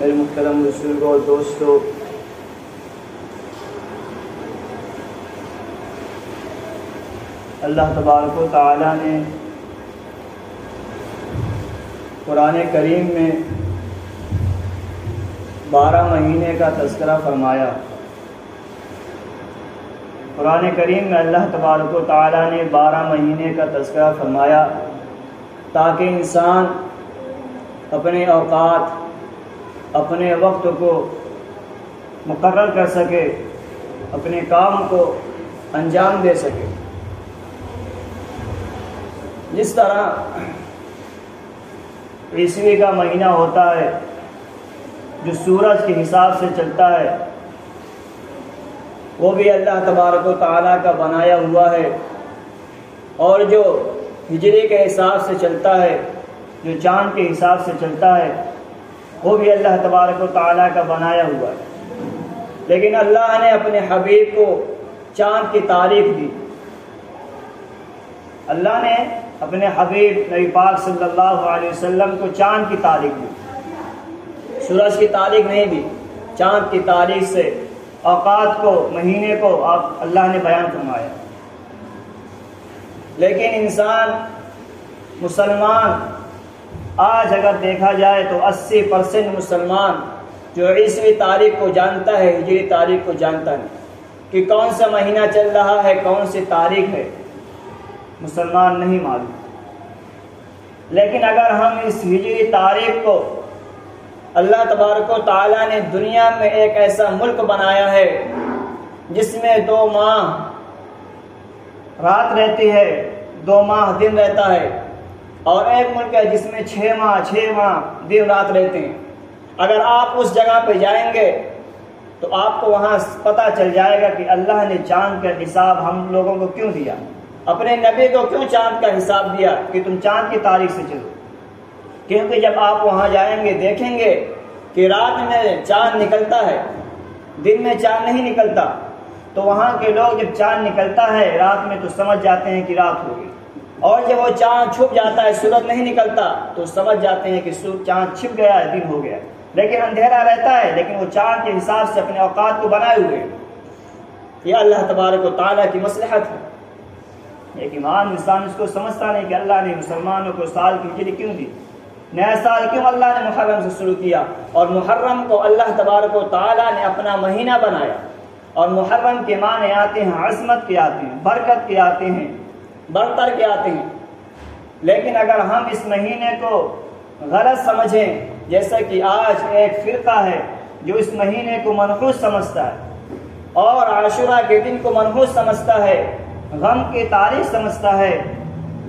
میرے محترم بزرگوں اور دوستوں، اللہ تبارک و تعالیٰ نے قرآن کریم میں 12 مہینے کا تذکرہ فرمایا۔ قرآن کریم میں اللہ تبارک و تعالیٰ نے 12 مہینے کا تذکرہ فرمایا تاکہ انسان اپنے اوقات، اپنے وقت کو مقرر کر سکے، اپنے کام کو انجام دے سکے۔ جس طرح عیسوی کا مہینہ ہوتا ہے جو سورج کے حساب سے چلتا ہے، وہ بھی اللہ تبارک و تعالیٰ کا بنایا ہوا ہے، اور جو ہجری کے حساب سے چلتا ہے، جو چاند کے حساب سے چلتا ہے، وہ بھی اللہ تبارک و تعالیٰ کا بنایا ہوا ہے۔ لیکن اللہ نے اپنے حبیب کو چاند کی تاریخ دی۔ اللہ نے اپنے حبیب نبی پاک صلی اللہ علیہ وسلم کو چاند کی تاریخ دی، سورج کی تاریخ نہیں دی، چاند کی تاریخ سے اوقات کو، مہینے کو اللہ نے بیان فرمایا۔ لیکن انسان مسلمان آج اگر دیکھا جائے تو 80% مسلمان جو عیسوی تاریخ کو جانتا ہے، ہجری تاریخ کو جانتا نہیں کہ کون سا مہینہ چل رہا ہے، کون سی تاریخ ہے، مسلمان نہیں معلوم۔ لیکن اگر ہم اس ہجری تاریخ کو، اللہ تبارک و تعالیٰ نے دنیا میں ایک ایسا ملک بنایا ہے جس میں 2 ماہ رات رہتی ہے، 2 ماہ دن رہتا ہے، اور ایک ملک ہے جس میں 6 ماہ دن رات رہتے ہیں۔ اگر آپ اس جگہ پہ جائیں گے تو آپ کو وہاں پتہ چل جائے گا کہ اللہ نے چاند کا حساب ہم لوگوں کو کیوں دیا، اپنے نبی کو کیوں چاند کا حساب دیا کہ تم چاند کی تاریخ سے چلو۔ کیونکہ جب آپ وہاں جائیں گے دیکھیں گے کہ رات میں چاند نکلتا ہے، دن میں چاند نہیں نکلتا، تو وہاں کے لوگ جب چاند نکلتا ہے رات میں تو سمجھ جاتے ہیں کہ رات ہو گئی، اور جب وہ چاند چھپ جاتا ہے، سورج نہیں نکلتا، تو سمجھ جاتے ہیں کہ چاند چھپ گیا ہے، دن ہو گیا۔ لیکن اندھیرا رہتا ہے، لیکن وہ چاند کے حساب سے اپنے اوقات کو بنائے ہوئے۔ یہ اللہ تبارک و تعالیٰ کی مصلحت ہے۔ ایک ایمان انسان اس کو سمجھتا نہیں کہ اللہ نے مسلمانوں کو سال کی ہجری کیوں دی، نیا سال کیوں اللہ نے محرم سے شروع کیا، اور محرم کو اللہ تبارک و تعالیٰ نے اپنا مہینہ بنایا۔ اور محرم کے معنی آتے ہیں عظمت کے، آتے ہیں برکت کے، آتے ہیں برتر کے، آتے ہیں۔ لیکن اگر ہم اس مہینے کو غلط سمجھیں، جیسا کہ آج ایک فرقہ ہے جو اس مہینے کو منحوس سمجھتا ہے اور عاشورہ کے دن کو منحوس سمجھتا ہے، غم کی تاریخ سمجھتا ہے،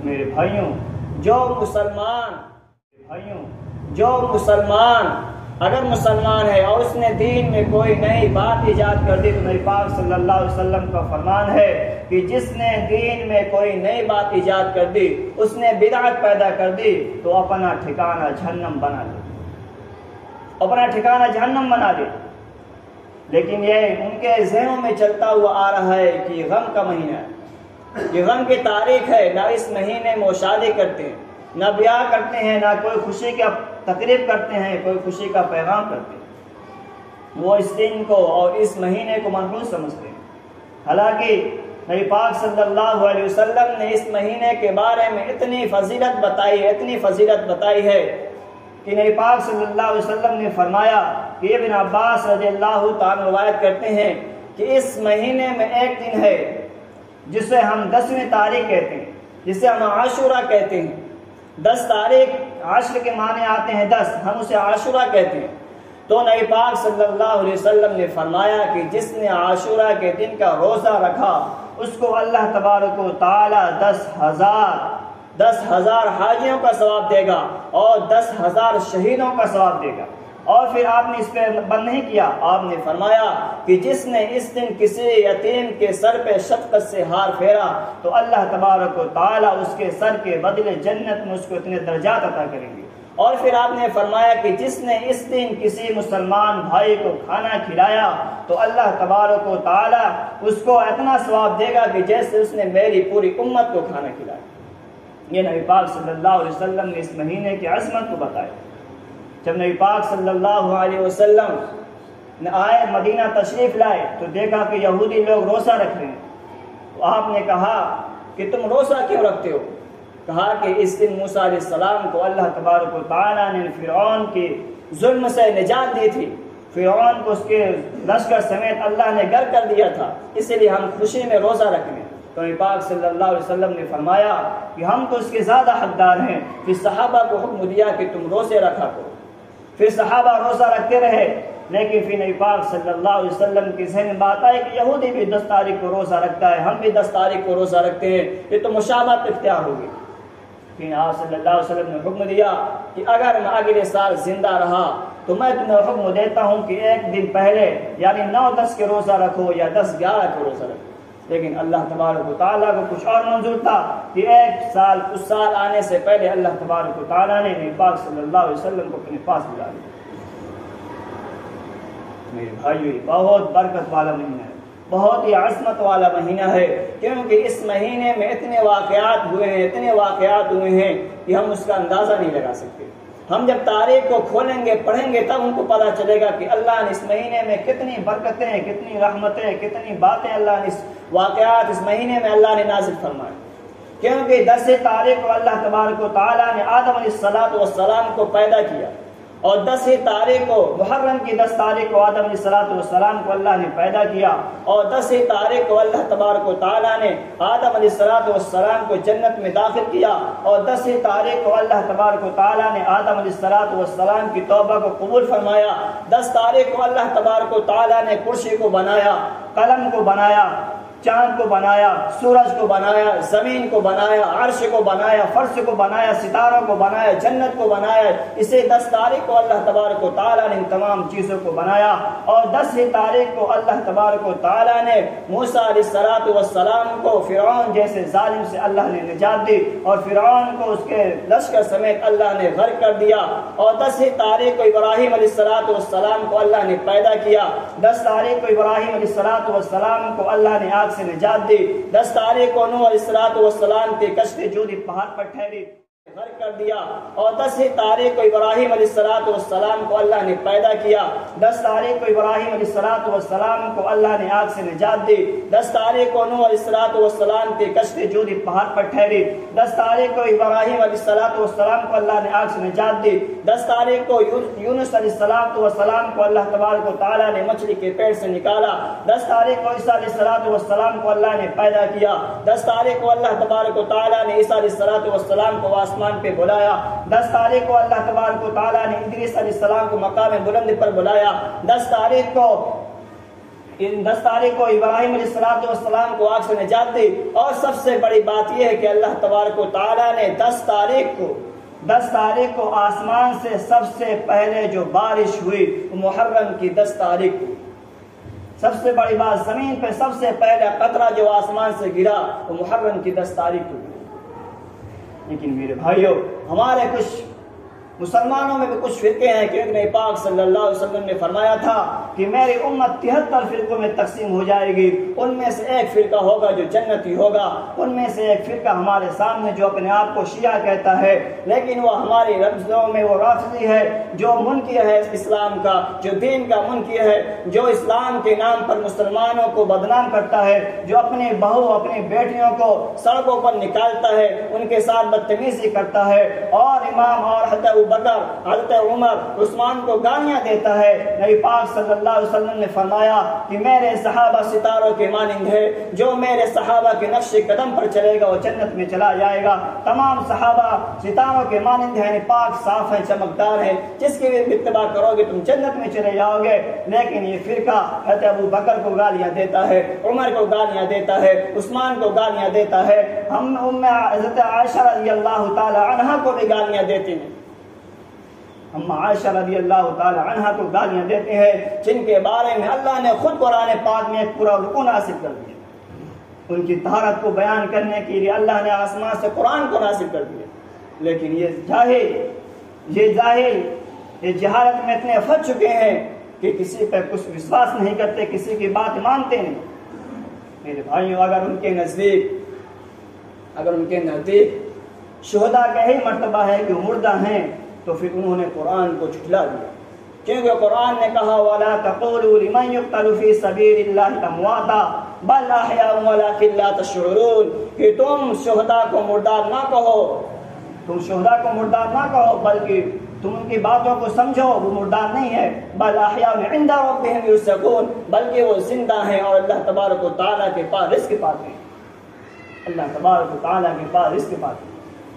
میرے بھائیوں جو مسلمان اگر مسلمان ہے اور اس نے دین میں کوئی نئی بات ایجاد کر دی، تو نبی پاک صلی اللہ علیہ وسلم کا فرمان ہے کہ جس نے دین میں کوئی نئی بات ایجاد کر دی، اس نے بدعت پیدا کر دی، تو اپنا ٹھکانہ جہنم بنا لے، اپنا ٹھکانہ جہنم بنا لے۔ لیکن یہ ان کے ذہنوں میں چلتا ہوا آ رہا ہے کہ یہ غم کا مہینہ ہے، یہ غم کی تاریخ ہے، نہ اس مہینے میں وہ شادی کرتے ہیں، نہ بیاہ کرتے ہیں، نہ کوئی خوشی کا تقریب کرتے ہیں، کوئی خوشی کا پیغام کرتے ہیں۔ وہ اس دن کو اور اس مہینے کو منحوس سمجھتے ہیں۔ حالانکہ نبی پاک صلی اللہ علیہ وسلم نے اس مہینے کے بارے میں اتنی فضیلت بتائی ہے کہ نبی پاک صلی اللہ علیہ وسلم نے فرمایا کہ ابن عباس رضی اللہ تعالیٰ روایت کرتے ہیں کہ اس مہینے میں ایک دن ہے جسے ہم 10ویں تاریخ کہتے ہیں، جسے ہم عاشورہ کہتے ہیں۔ 10 تاریخ، عشر کے معنی آتے ہیں 10، ہم اسے عاشورہ کہتے ہیں۔ تو نبی پاک صلی اللہ علیہ وسلم نے فرمایا کہ جس نے عاشورہ کے دن کا روزہ رکھا، اس کو اللہ تبارک و تعالی 10,000 حاجیوں کا ثواب دے گا اور 10,000 شہیدوں کا ثواب دے گا۔ اور پھر آپ نے اس پہ بند نہیں کیا، آپ نے فرمایا کہ جس نے اس دن کسی یتیم کے سر پہ شفقت سے ہار پھیرا، تو اللہ تبارک و تعالیٰ اس کے سر کے بدلے جنت میں اس کو اتنے درجات عطا کریں گے۔ اور پھر آپ نے فرمایا کہ جس نے اس دن کسی مسلمان بھائی کو کھانا کھلایا، تو اللہ تبارک و تعالیٰ اس کو اتنا ثواب دے گا کہ جیسے اس نے میری پوری امت کو کھانا کھلایا۔ یہ نبی پاک صلی اللہ علیہ وسلم نے اس مہینے کی عظمت کو بتایا۔ جب نبی پاک صلی اللہ علیہ وسلم آئے مدینہ تشریف لائے تو دیکھا کہ یہودی لوگ روزہ رکھ رہے ہیں، تو آپ نے کہا کہ تم روزہ کیوں رکھتے ہو؟ کہا کہ اس دن موسیٰ علیہ السلام کو اللہ تبارک و تعالیٰ نے فرعون کے ظلم سے نجات دی تھی، فرعون کو اس کے لشکر سمیت اللہ نے غرق کر دیا تھا، اس لیے ہم خوشی میں روزہ رکھیں۔ تو نبی پاک صلی اللہ علیہ وسلم نے فرمایا کہ ہم تو اس کے زیادہ حقدار ہیں۔ پھر صحابہ کو حکم دیا کہ تم روزے رکھا کرو، پھر صحابہ روزہ رکھتے رہے، لیکن پھر نبی پاک صلی اللہ علیہ وسلم کی ذہن میں بات آئی کہ یہودی بھی 10 تاریخ کو روزہ رکھتا ہے، ہم بھی 10 تاریخ کو روزہ رکھتے ہیں، یہ تو مشابہت اختیار ہوگی۔ پھر آپ صلی اللہ علیہ وسلم نے حکم دیا کہ اگر میں اگلے سال زندہ رہا تو میں تمہیں حکم دیتا ہوں کہ ایک دن پہلے یعنی 9-10 کے روزہ رکھو یا 10-11 کے روزہ رکھو۔ لیکن اللہ تبارک و تعالیٰ کو کچھ اور منظور تھا کہ اس سال آنے سے پہلے اللہ تبارک و تعالیٰ نے نبی پاک صلی اللہ علیہ وسلم کو اپنے پاس بلا لیا۔ میرے بھائیو، بہت برکت والا مہینہ ہے، بہت ہی عظمت والا مہینہ ہے، کیونکہ اس مہینے میں اتنے واقعات ہوئے ہیں کہ ہم اس کا اندازہ نہیں لگا سکتے۔ ہم جب تاریخ کو کھولیں گے پڑھیں گے تب ہم کو پتہ چلے گا کہ اللہ نے اس مہینے میں کتنی برکتیں، کتنی رحمتیں، کتنی باتیں اللہ نے اس واقعات اس مہینے میں اللہ نے نازل فرمائے۔ کیونکہ 10 تاریخ کو اللہ تبارک و تعالیٰ نے آدم علیہ السلام کو پیدا کیا، اور 10 تاریخ کو محرم کی 10 تاریخ کو آدم علیہ السلام کو اللہ نے پیدا کیا، اور 10 تاریخ کو اللہ تبارک و تعالیٰ نے آدم علیہ السلام کو جنت میں داخل کیا، اور 10 تاریخ کو اللہ تبارک و تعالیٰ نے آدم علیہ السلام کی توبہ کو قبول فرمایا۔ 10 تاریخ کو اللہ تبارک و تعالیٰ نے کرسی کو بنایا، قلم کو بنایا، چاند کو بنایا، سورج کو بنایا، زمین کو بنایا، عرش کو بنایا، فرش کو بنایا، ستاروں کو بنایا، جنت کو بنایا۔ اسے 10 تاریخ کو اللہ تبارک و تعالیٰ نے ان تمام چیزوں کو بنایا، اور 10 تاریخ کو اللہ تبارک و تعالیٰ نے موسیٰ علیہ السلام کو فرعون جیسے ظالم سے اللہ نے نجات دی، اور فرعون کو اس کے لشکر سمیت اللہ نے غرق کر دیا۔ اور 10 تاریخ کو ابراہیم علیہ السلام کو اللہ نے پیدا کیا، 10 تاریخ کو ابراہیم علیہ السلام کو اللہ نے آگ سے نجات دی، 10 تاریخ کو نوح علیہ السلام کی کشتی جودی پہاڑ پر ٹھہری، غرق کر دیا، اور 10 تاریخ کو ابراہیم علیہ السلام کو اللہ نے پیدا کیا، 10 تاریخ کو ابراہیم علیہ السلام کو اللہ نے آگ سے نجات دی، 10 تاریخ کو نوح علیہ السلام کی کشتی جودی پہاڑ پر ٹھہری، 10 تاریخ کو ابراہیم علیہ السلام کو اللہ نے آگ سے نجات دی، 10 تاریخ کو یونس علیہ السلام کو اللہ تبارک و تعالیٰ نے مچھلی کے پیٹ سے نکالا، 10 تاریخ کو عیسیٰ علیہ السلام کو اللہ نے پیدا کیا، 10 تاریخ کو اللہ تبارک و تعالیٰ نے عیسیٰ علیہ السلام کو آسمان پہ بلایا، 10 تاریخ کو اللہ تبارک و تعالیٰ نے ادریس علیہ السلام کو مقام بلند پر بلایا، 10 تاریخ کو ابراہیم علیہ السلام کو آگ سے نجات دی۔ اور سب سے بڑی بات یہ ہے کہ اللہ تبارک و تعالیٰ نے 10 تاریخ کو آسمان سے سب سے پہلے جو بارش ہوئی وہ محرم کی 10 تاریخ کو، سب سے بڑی بات زمین پہ سب سے پہلے قطرہ جو آسمان سے گرا وہ محرم کی 10 تاریخ کو۔ لیکن میرے بھائیوں، ہمارے کچھ مسلمانوں میں بھی کچھ فرقے ہیں، کیونکہ نبی پاک صلی اللہ علیہ وسلم نے فرمایا تھا کہ میری امت 73 فرقوں میں تقسیم ہو جائے گی، ان میں سے ایک فرقہ ہوگا جو جنتی ہوگا، ان میں سے ایک فرقہ ہمارے سامنے جو اپنے آپ کو شیعہ کہتا ہے، لیکن وہ ہماری رمضوں میں وہ رافضی ہے، جو منکر ہے اسلام کا، جو دین کا منکر ہے، جو اسلام کے نام پر مسلمانوں کو بدنام کرتا ہے، جو اپنے بہو اپنی بیٹیوں کو سڑکوں پر نکالتا ہے، ان کے ساتھ بدتمیزی کرتا ہے، اور امام اور حضرت بکر، حضرت عمر، عثمان کو گالیاں دیتا ہے۔ نبی پاک صلی اللہ علیہ وسلم نے فرمایا کہ میرے صحابہ ستاروں کے مانند ہے، جو میرے صحابہ کے نقش قدم پر چلے گا وہ جنت میں چلا جائے گا۔ تمام صحابہ ستاروں کے مانند ہیں، پاک صاف ہیں، چمکدار ہیں، جس کی بھی اتباع کرو گے تم جنت میں چلے جاؤ گے۔ لیکن یہ فرقہ حضرت ابو بکر کو گالیاں دیتا ہے، عمر کو گالیاں دیتا ہے، عثمان کو گالیاں دیتا ہے، ہم حضرت عائشہ رضی اللہ تعالی عنہا کو بھی گالیاں دیتے ہیں، ہم عائشہ رضی اللہ تعالی عنہ کو گالیاں دیتے ہیں، جن کے بارے میں اللہ نے خود قرآن پاک میں ایک پورا رکن حاصل کر دیا۔ ان کی طہارت کو بیان کرنے کے لیے اللہ نے آسمان سے قرآن کو نازل کر دیا، لیکن یہ جاہل یہ جہالت میں اتنے پھنس چکے ہیں کہ کسی پہ کچھ وشواس نہیں کرتے، کسی کی بات مانتے نہیں۔ میرے بھائیوں، اگر ان کے نزدیک شہداء کا ہی مرتبہ ہے کہ وہ مردہ ہیں، تو پھر انہوں نے قرآن کو جھٹلا دیا، کیونکہ قرآن نے کہا وَلَا تَقُولُوا لِمَنْ يُقْتَلُ فِي سَبِيلِ اللَّهِ أَمْوَاتًا بَلْ أَحْيَاءٌ وَلَٰكِن لَّا تَشْعُرُونَ، کہ تم شہداء کو مردار نہ کہو، تم شہداء کو مردار نہ کہو، بلکہ تم ان کی باتوں کو سمجھو، وہ مردار نہیں ہے، بل احیاء عند ربهم یرزقون، بلکہ وہ زندہ ہیں اور اللہ تبارک و تعالیٰ کے پاس رزق پاتے ہیں، اللہ تبارک و تعالیٰ کے پاس رزق پاتے ہیں۔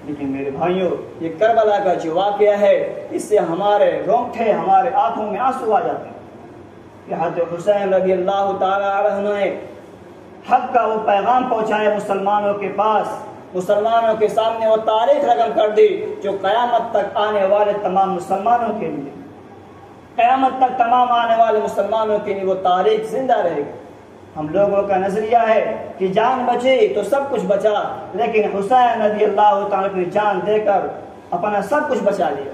لیکن میرے بھائیوں، یہ کربلا کا جو واقعہ ہے، اس سے ہمارے رونگٹے، ہمارے آنکھوں میں آنسو آ جاتے ہیں کہ حضرت حسین رضی اللہ تعالیٰ عنہ نے حق کا وہ پیغام پہنچایا مسلمانوں کے پاس، مسلمانوں کے سامنے وہ تاریخ رقم کر دی جو قیامت تک آنے والے تمام مسلمانوں کے لیے، قیامت تک تمام آنے والے مسلمانوں کے لیے وہ تاریخ زندہ رہے گی۔ ہم لوگوں کا نظریہ ہے کہ جان بچی تو سب کچھ بچا، لیکن حسین رضی اللہ تعالیٰ نے جان دے کر اپنا سب کچھ بچا لیا۔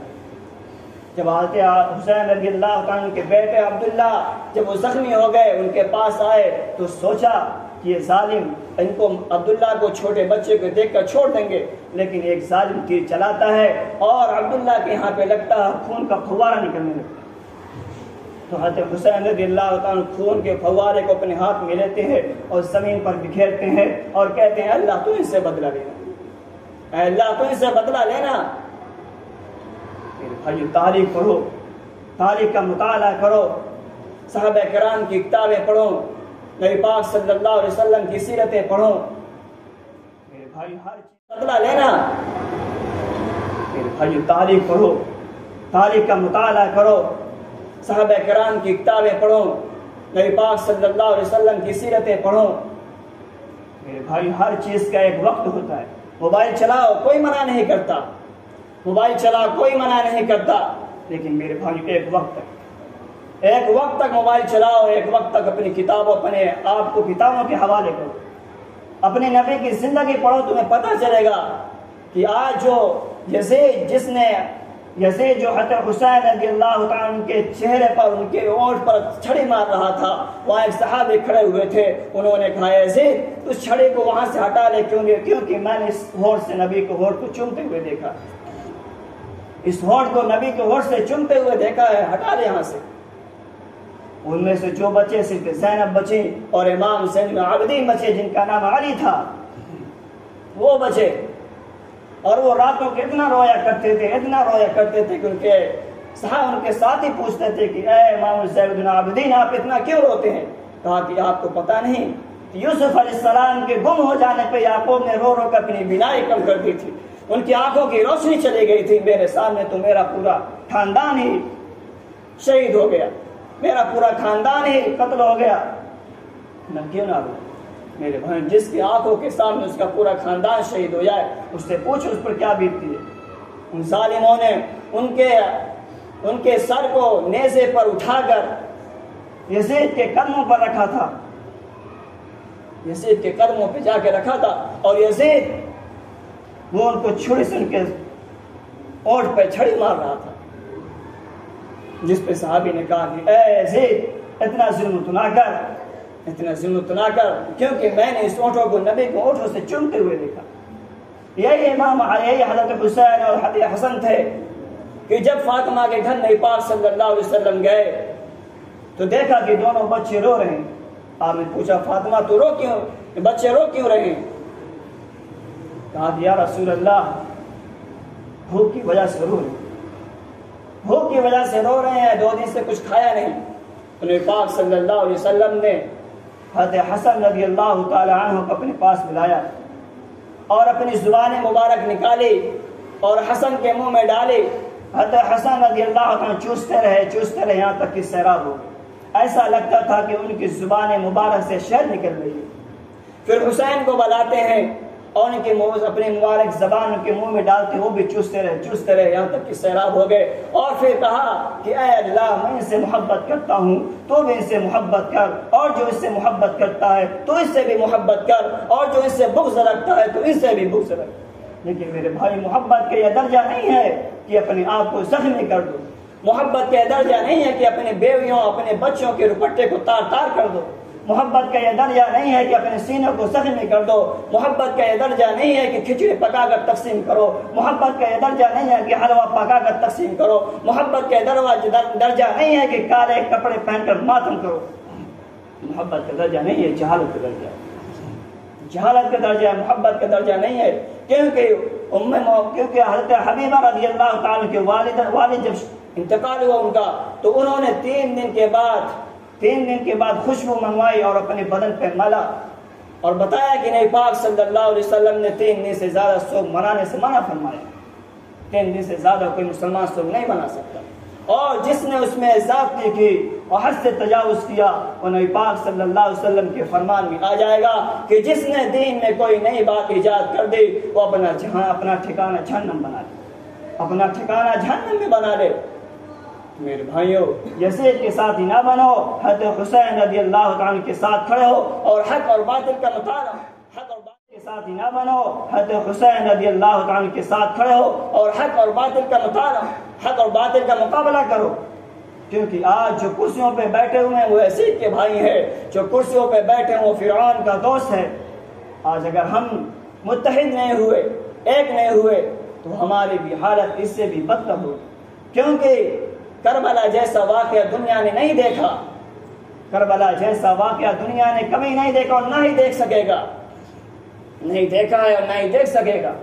جب حضرت حسین رضی اللہ تعالیٰ کے بیٹے عبداللہ جب وہ زخمی ہو گئے، ان کے پاس آئے تو سوچا کہ یہ ظالم ان کو، عبداللہ کو چھوٹے بچے کو دیکھ کر چھوڑ دیں گے، لیکن ایک ظالم تیر چلاتا ہے اور عبداللہ کے یہاں پہ لگتا ہے، خون کا فوارہ نکلنے لگتا ہے۔ تو حضرت حسین رضی اللہ تعالیٰ خون کے فوارے کو اپنے ہاتھ میں لیتے ہیں اور زمین پر بکھیرتے ہیں اور کہتے ہیں اللہ تو ان سے بدلہ لینا، اے اللہ تو ان سے بدلہ لینا۔ میرے بھائی، تاریخ پڑھو، تاریخ کا مطالعہ کرو، صحابہ کرام کی کتابیں پڑھو، نبی پاک صلی اللہ علیہ وسلم کی سیرتیں پڑھو۔ میرے بھائی، ہر چیز بدلہ لینا۔ میرے بھائی، تاریخ پڑھو، تاریخ کا مطالعہ کرو، صحابہ کرام کی کتابیں پڑھو، نبی پاک صلی اللہ علیہ وسلم کی سیرتیں پڑھو۔ میرے بھائی، ہر چیز کا ایک وقت ہوتا ہے۔ موبائل چلاؤ، کوئی منع نہیں کرتا، موبائل چلاؤ کوئی منع نہیں کرتا، لیکن میرے بھائی ایک وقت تک، ایک وقت تک موبائل چلاؤ، ایک وقت تک اپنی کتابوں، اپنے آپ کو کتابوں کے حوالے کرو، اپنے نبی کی زندگی پڑھو، تمہیں پتہ چلے گا کہ آج جو یزید جو حضرت حسین رضی اللہ تعالیٰ کے چہرے پر، ان کے اونٹ پر چھڑی مار رہا تھا، وہاں ایک صحابی کھڑے ہوئے تھے، انہوں نے کہا یزید اس چھڑی کو وہاں سے ہٹا لے، کیونکہ میں نے اس ہونٹ سے نبی کو ہونٹ کو چومتے ہوئے دیکھا، اس ہونٹ کو نبی کے ہونٹ سے چومتے ہوئے دیکھا ہے، ہٹا لے یہاں سے۔ ان میں سے جو بچے صرف زینب بچی اور امام زین العابدین بچے جن کا نام علی تھا، وہ بچے، اور وہ راتوں کے اتنا رویا کرتے تھے، اتنا رویا کرتے تھے کہ ان کے ساتھی پوچھتے تھے کہ اے امام زین العابدین آپ اتنا کیوں روتے ہیں؟ کہا کہ آپ کو پتہ نہیں کہ یوسف علیہ السلام کے گم ہو جانے پہ یعقوب نے رو رو کر اپنی بینائی کم کر دی تھی، ان کی آنکھوں کی روشنی چلی گئی تھی، میرے سامنے تو میرا پورا خاندان ہی شہید ہو گیا، میرا پورا خاندان ہی قتل ہو گیا، میں کیوں نہ رو؟ میرے بھائی، جس کی آنکھوں کے سامنے اس کا پورا خاندان شہید ہو جائے، اس سے پوچھو اس پر کیا بیتتی ہے۔ ان ظالموں نے ان کے سر کو نیزے پر اٹھا کر یزید کے قدموں پر رکھا تھا، یزید کے قدموں پہ جا کے رکھا تھا، اور یزید وہ ان کو چھری سے ان کے اونٹ پہ چھڑی مار رہا تھا، جس پہ صحابی نے کہا کہ اے یزید اتنا ظلم تو نہ کر، اتنا ظلم تو نہ کر، کیونکہ میں نے اس اونٹوں کو نبی کو اونٹوں سے چومتے ہوئے دیکھا۔ یہی امام یہی حضرت حسین اور حضرت حسن تھے کہ جب فاطمہ کے گھر نبی پاک صلی اللہ علیہ وسلم گئے تو دیکھا کہ دونوں بچے رو رہے ہیں۔ آپ نے پوچھا فاطمہ تو رو کیوں، بچے رو کیوں رہے ہیں؟ کہا کہ یا رسول اللہ بھوک کی وجہ سے رو رہے ہیں، بھوک کی وجہ سے رو رہے ہیں، 2 دن سے کچھ کھایا نہیں۔ نبی پاک صلی اللہ علیہ وسلم نے حضرت حسن رضی اللہ تعالی عنہ کو اپنے پاس بلایا اور اپنی زبان مبارک نکالی اور حسن کے منہ میں ڈالی۔ حضرت حسن رضی اللہ عنہ چوستے رہے یہاں تک کہ سیراب ہو گئے، ایسا لگتا تھا کہ ان کی زبان مبارک سے شہد نکل رہی ہے۔ پھر حسین کو بلاتے ہیں اور ان کے اپنی مبارک زبان کے منہ میں ڈالتے، وہ بھی چوستے رہے یہاں تک کہ سیراب ہو گئے، اور پھر کہا کہ اے اللہ میں ان سے محبت کرتا ہوں، تو بھی ان سے محبت کر، اور جو اس سے محبت کرتا ہے تو اس سے بھی محبت کر، اور جو اس سے بغض رکھتا ہے تو اس سے بھی بغض رکھ۔ لیکن میرے بھائی، محبت کا یہ درجہ نہیں ہے کہ اپنے آپ کو زخمی کر دو، محبت کا یہ درجہ نہیں ہے کہ اپنے بیویوں اپنے بچوں کے دوپٹے کو تار تار کر دو، محبت کا یہ درجہ نہیں ہے کہ اپنے سینوں کو زخمی کر دو، محبت کا یہ درجہ نہیں ہے کہ کھچڑی پکا کر تقسیم کرو، محبت کا یہ درجہ نہیں ہے کہ حلوہ پکا کر تقسیم کرو، محبت کا درجہ نہیں ہے کہ کالے کپڑے پہن کر ماتم کرو، محبت کا درجہ نہیں ہے، جہالت کا درجہ ہے، جہالت کا درجہ ہے، محبت کا درجہ نہیں ہے۔ کیونکہ حضرت حبیبہ رضی اللہ تعالیٰ کے والد جب انتقال ہوا ان کا، تو انہوں نے 3 دن کے بعد خوشبو منگوائی اور اپنے بدن پہ ملا اور بتایا کہ نبی پاک صلی اللہ علیہ وسلم نے 3 دن سے زیادہ سوگ منانے سے منع فرمایا، 3 دن سے زیادہ کوئی مسلمان سوگ نہیں منا سکتا، اور جس نے اس میں زیادتی کی اور حد سے تجاوز کیا وہ نبی پاک صلی اللہ علیہ وسلم کے فرمان میں آ جائے گا کہ جس نے دین میں کوئی نئی بات ایجاد کر دی وہ اپنا ٹھکانہ جہنم بنا لے، اپنا ٹھکانہ جہنم میں بنا لے۔ میرے بھائیوں، یزید کے ساتھ ہی نہ بنو، حضرت حسین رضی اللہ تعالیٰ کے ساتھ کھڑے ہو اور حق اور باطل کا مطالعہ، حق اور باطل کے ساتھ ہی نہ بنو، حضرت حسین رضی اللہ تعالیٰ کے ساتھ کھڑے ہو اور حق اور باطل کا مطالعہ، حق اور باطل کا مقابلہ کرو، کیونکہ آج جو کرسیوں پہ بیٹھے ہوئے ہیں وہ یزید کے بھائی ہیں، جو کرسیوں پہ بیٹھے ہیں وہ فرعون کا دوست ہے۔ آج اگر ہم متحد نہیں ہوئے، ایک نہیں ہوئے، تو ہماری بھی حالت اس سے بھی بدتر ہوگی، کیونکہ کربلا جیسا واقعہ دنیا نے نہیں دیکھا، کربلا جیسا واقعہ دنیا نے کبھی نہیں دیکھا اور نہ ہی دیکھ سکے گا، نہیں دیکھا ہے اور نہ ہی دیکھ سکے گا۔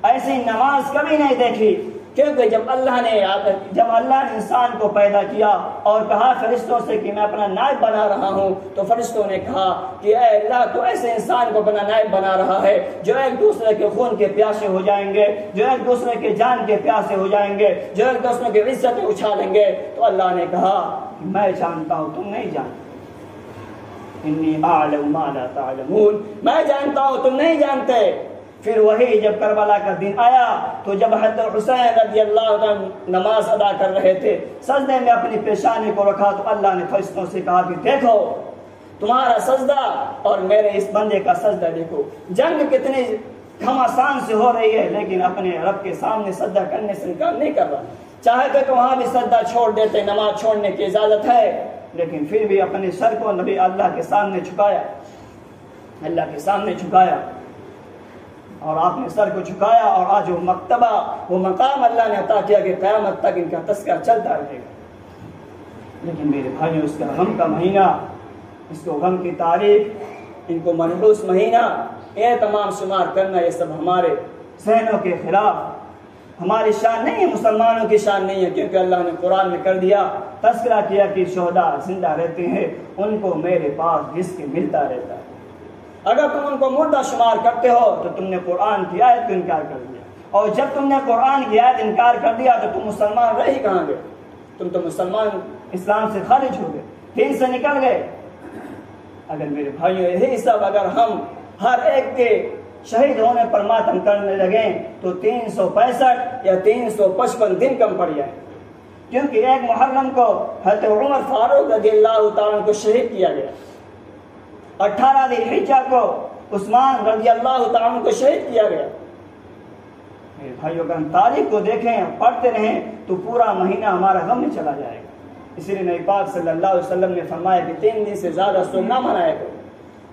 ایسی نماز کبھی نہیں دیکھی، کیونکہ جب اللہ نے انسان کو پیدا کیا اور کہا فرشتوں سے کہ میں اپنا نائب بنا رہا ہوں، تو فرشتوں نے کہا کہ اے اللہ تو ایسے انسان کو اپنا نائب بنا رہا ہے جو ایک دوسرے کے خون کے پیاسے ہو جائیں گے، جو ایک دوسرے کے جان کے پیاسے ہو جائیں گے، جو ایک دوسرے کی عزت اچھالیں گے۔ تو اللہ نے کہا کہ میں جانتا ہوں تم نہیں جانتے، انی اعلم ما لا تعلمون، میں جانتا ہوں تم نہیں جانتے۔ پھر وہی جب کربلا کا دن آیا تو جب حضرت حسین رضی اللہ عنہ نماز ادا کر رہے تھے، سجدے میں اپنی پیشانی کو رکھا تو اللہ نے فرشتوں سے کہا کہ دیکھو تمہارا سجدہ اور میرے اس بندے کا سجدہ دیکھو، جنگ کتنی گھمسان سے ہو رہی ہے، لیکن اپنے رب کے سامنے سجدہ کرنے سے انکار نہیں کر رہا۔ چاہے تو وہاں بھی سجدہ چھوڑ دیتے، نماز چھوڑنے کی اجازت ہے، لیکن پھر بھی اپنے سر کو نبی اللہ کے سامنے جھکایا، اللہ کے سامنے جھکایا، اور آپ نے سر کو جھکایا، اور آج وہ مرتبہ وہ مقام اللہ نے عطا کیا کہ قیامت تک ان کا تذکرہ چلتا رہے گا۔ لیکن میرے بھائیوں، اس کا غم کا مہینہ، اس کو غم کی تاریخ، ان کو منحوس مہینہ، یہ تمام شمار کرنا، یہ سب ہمارے ذہنوں کے خلاف، ہماری شان نہیں ہے، مسلمانوں کی شان نہیں ہے، کیونکہ اللہ نے قرآن میں کر دیا، تذکرہ کیا کہ شہداء زندہ رہتے ہیں، ان کو میرے پاس رزق ملتا رہتا ہے۔ اگر تم ان کو مردہ شمار کرتے ہو تو تم نے قرآن کی آیت کو انکار کر دیا، اور جب تم نے قرآن کی آیت انکار کر دیا تو تم مسلمان رہ ہی کہاں گئے؟ تم تو مسلمان اسلام سے خارج ہو گئے، دین سے نکل گئے۔ اگر میرے بھائیوں یہی سب اگر ہم ہر ایک کے شہید ہونے پر ماتم کرنے لگیں تو 365 یا 355 دن کم پڑ جائیں، کیونکہ 1 محرم کو حضرت عمر فاروق رضی اللہ تعالیٰ کو شہید کیا گیا، 18 ذی الحجہ کو عثمان رضی اللہ تعالیٰ کو شہید کیا گیا۔ میرے بھائیوں، اگر ہم تاریخ کو دیکھیں، پڑھتے رہیں تو پورا مہینہ ہمارا غم میں چلا جائے گا۔ اسی لیے نبی پاک صلی اللہ علیہ وسلم نے فرمایا کہ 3 دن سے زیادہ سوگ نہ منایا کرو،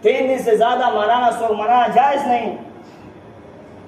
3 دن سے زیادہ منانا سوگ منانا جائز نہیں۔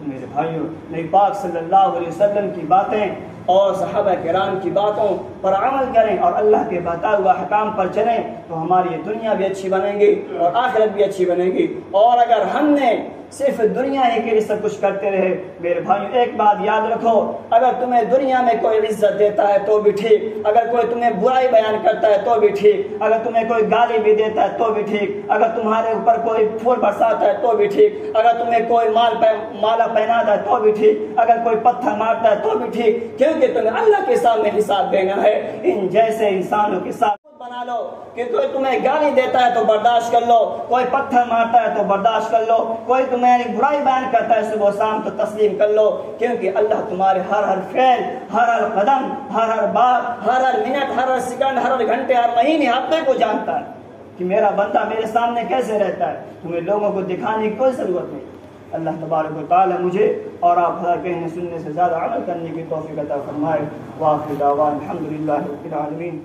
میرے بھائیوں، نبی پاک صلی اللہ علیہ وسلم کی باتیں اور صحابہ کرام کی باتوں پر عمل کریں اور اللہ کے بتائے ہوئے احکام پر چلیں تو ہماری دنیا بھی اچھی بنے گی اور آخرت بھی اچھی بنے گی۔ اور اگر ہم نے صرف دنیا ہی کے لیے سب کچھ کرتے رہے، میرے بھائیوں ایک بات یاد رکھو، اگر تمہیں دنیا میں کوئی عزت دیتا ہے تو بھی ٹھیک، اگر کوئی تمہیں برائی بیان کرتا ہے تو بھی ٹھیک، اگر تمہیں کوئی گالی بھی دیتا ہے تو بھی ٹھیک، اگر تمہارے اوپر کوئی پھول برساتا ہے تو بھی ٹھیک، اگر تمہیں کوئی مالا پہناتا ہے تو بھی ٹھیک، اگر کوئی پتھر مارتا ہے تو بھی ٹھیک، کیونکہ تمہیں اللہ کے سامنے حساب دینا ہے۔ ان جیسے انسانوں کے ساتھ بنا لو کہ کوئی تمہیں گالی دیتا ہے تو برداشت کر لو، کوئی پتھر مارتا ہے تو برداشت کر لو، کوئی تمہیں برائی بیان کرتا ہے صبح و شام تو تسلیم کر لو، کیونکہ اللہ تمہارے ہر فعل، ہر قدم، ہر بات، ہر منٹ، ہر سیکنڈ، ہر گھنٹے، ہر مہینے، ہفتے کو جانتا ہے کہ میرا بندہ میرے سامنے کیسے رہتا ہے۔ تمہیں لوگوں کو دکھانے کی کوئی ضرورت نہیں۔ اللہ تبارک و تعالی مجھے اور آپ کہنے سننے سے زیادہ عمل کرنے کی توفیق عطا فرمائے۔ وآخر دعوانا الحمدللہ رب العالمین۔